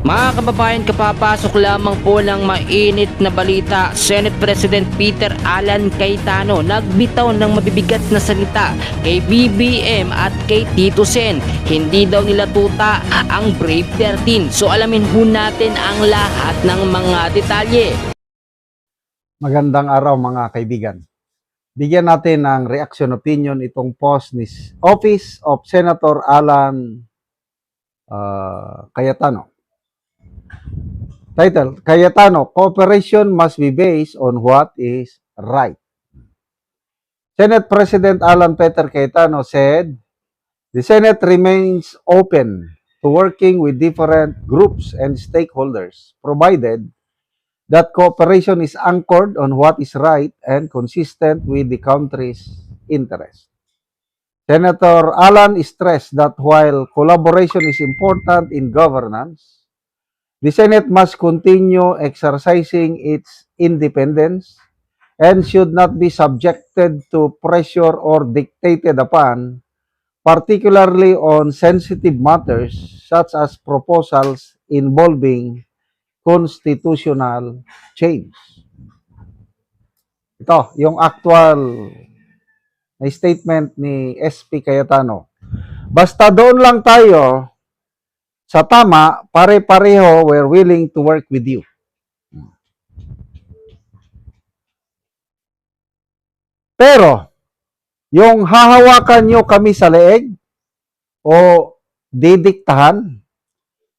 Mga kababayan, kapapasok lamang po ng mainit na balita. Senate President Peter Alan Cayetano nagbitaw ng mabibigat na salita kay BBM at kay Tito Sen. Hindi daw nila tuta ang Brave 13. So alamin ho natin ang lahat ng mga detalye. Magandang araw mga kaibigan. Bigyan natin ng reaction opinion itong post ni Office of Senator Alan Cayetano. Title, Cayetano, cooperation must be based on what is right. Senate President Alan Peter Cayetano said, the Senate remains open to working with different groups and stakeholders, provided that cooperation is anchored on what is right and consistent with the country's interest. Senator Alan stressed that while collaboration is important in governance, the Senate must continue exercising its independence and should not be subjected to pressure or dictated upon, particularly on sensitive matters such as proposals involving constitutional change. Ito, yung actual na statement ni SP Cayetano. Basta doon lang tayo sa tama, pare-pareho, we're willing to work with you. Pero, yung hahawakan nyo kami sa leeg o didiktahan,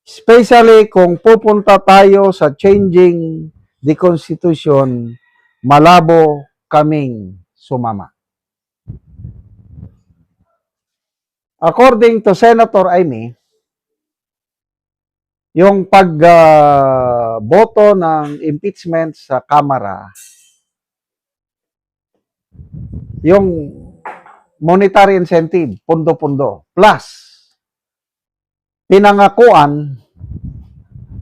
especially kung pupunta tayo sa changing the Constitution, malabo kaming sumama. According to Senator Amy, yung pagboto ng impeachment sa Kamara, yung monetary incentive, pundo-pundo, plus pinangakuan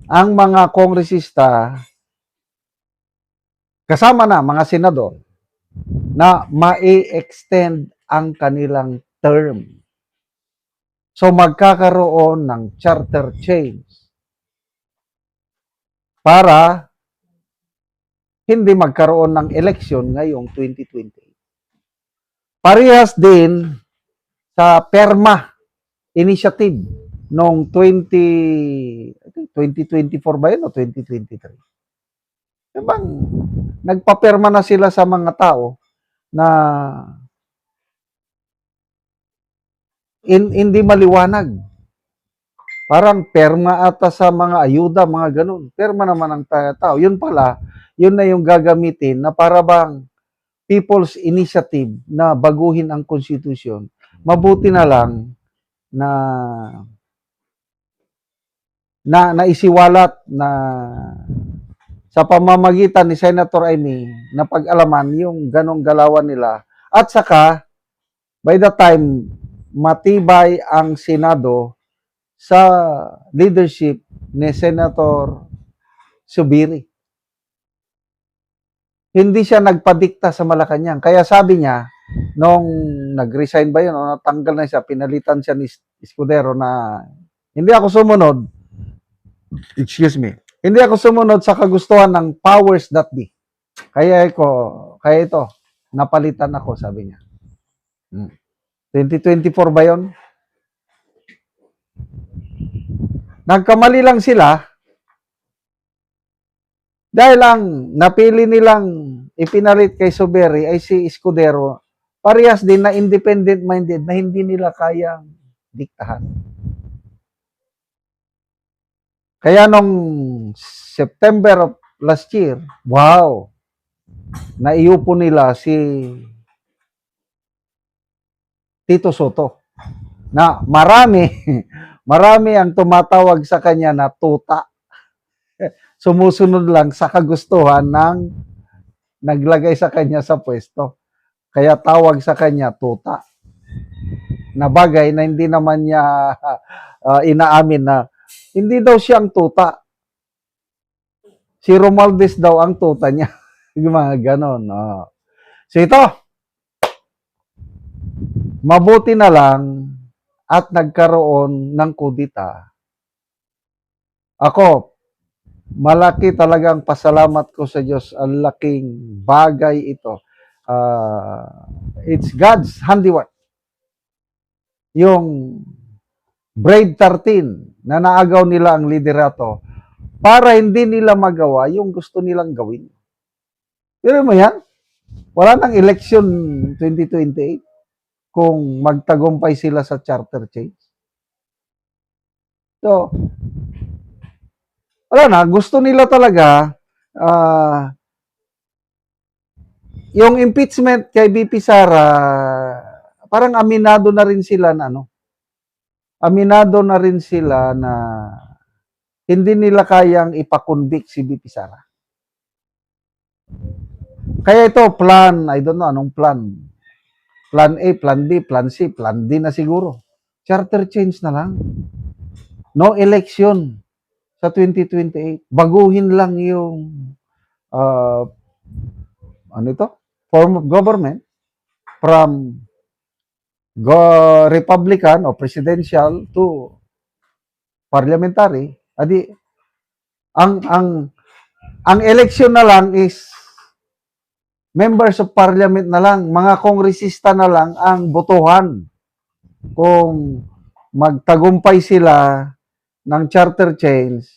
ang mga kongresista kasama na mga senador na mai-extend ang kanilang term. So magkakaroon ng charter change para hindi magkaroon ng election ngayong 2028. Parehas din sa PERMA initiative noong 2024 ba yun o 2023? Diba, nagpaperma na sila sa mga tao na hindi maliwanag. Parang perma ata sa mga ayuda, mga ganun. Perma naman ang tao. Yun pala, yun na yung gagamitin na para bang people's initiative na baguhin ang konstitusyon. Mabuti na lang na naisiwalat na sa pamamagitan ni Senator Amy na pag-alaman yung ganong galawan nila. At saka, by the time matibay ang Senado sa leadership ni Senator Zubiri. Hindi siya nagpadikta sa Malacanang. Kaya sabi niya, nung nag-resign ba yun, o natanggal na siya, pinalitan siya ni Escudero na hindi ako sumunod, hindi ako sumunod sa kagustuhan ng powers that be. Kaya ito, napalitan ako, sabi niya. 2024 ba yun? Nagkamali lang sila dahil ang napili nilang ipinalit kay Zubiri ay si Escudero, parehas din na independent-minded na hindi nila kayang diktahan. Kaya nung September of last year, wow, naiupo nila si Tito Soto na marami ang tumatawag sa kanya na tuta. Sumusunod lang sa kagustuhan ng naglagay sa kanya sa pwesto. Kaya tawag sa kanya tuta. Na bagay na hindi naman niya inaamin na hindi daw siya ang tuta. Si Romualdez daw ang tuta niya. Yung mga ganon. So ito, mabuti na lang at nagkaroon ng kudita Ako, malaki talagang pasalamat ko sa Diyos. Ang laking bagay ito. It's God's handiwork. Yung Brave 13 na naagaw nila ang liderato para hindi nila magawa yung gusto nilang gawin. Pero mo yan, wala nang election 2028 kung magtagumpay sila sa charter change. So, wala na, gusto nila talaga yung impeachment kay BP Sara, parang aminado na rin sila na hindi nila kayang ipakonvict si BP Sara. Kaya ito, I don't know anong plan. Plan A, Plan B, Plan C, Plan D na siguro. Charter change na lang. No election sa 2028. Baguhin lang yung form of government from Republican o presidential to parliamentary. Adi, ang election na lang is members of parliament na lang, mga kongresista na lang ang botohan kung magtagumpay sila ng charter change.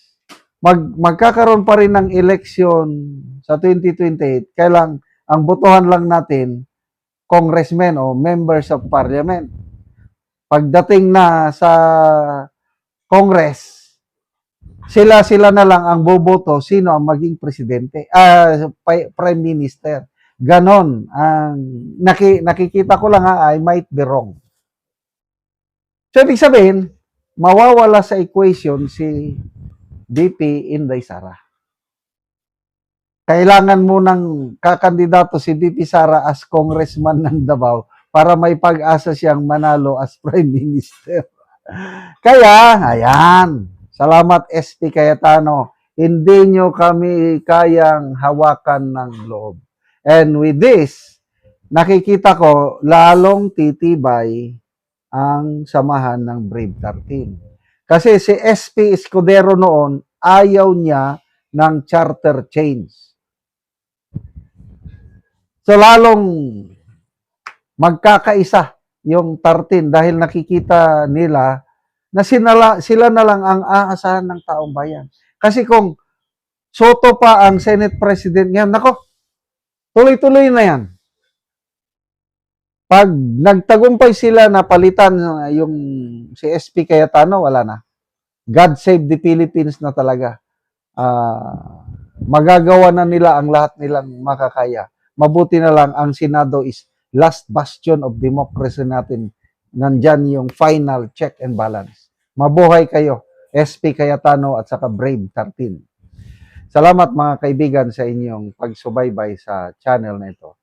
Magkakaroon pa rin ng election sa 2028, kailang ang botohan lang natin congressmen o members of parliament. Pagdating na sa Congress, sila na lang ang boboto sino ang maging presidente, prime minister. Ganon ang nakikita ko lang I might be wrong. So ibig sabihin, mawawala sa equation si BP Inday Sara. Kailangan mo nang kakandidato si BP Sara as congressman ng Davao para may pag-asa siyang manalo as prime minister. Kaya, ayan, salamat SP Cayetano, hindi nyo kami kayang hawakan ng loob. And with this, nakikita ko lalong titibay ang samahan ng Brave 13. Kasi si SP Escudero noon, ayaw niya ng charter change. So lalong magkakaisa yung 13 dahil nakikita nila na sila na lang ang aasahan ng taong bayan. Kasi kung Soto pa ang Senate President ngayon, nako, tuloy-tuloy na yan. Pag nagtagumpay sila na palitan yung si SP Cayetano, wala na. God save the Philippines na talaga. Magagawa na nila ang lahat nilang makakaya. Mabuti na lang ang Senado is last bastion of democracy natin. Nandyan yung final check and balance. Mabuhay kayo, SP Cayetano at saka Brave 13. Salamat mga kaibigan sa inyong pagsubaybay sa channel na ito.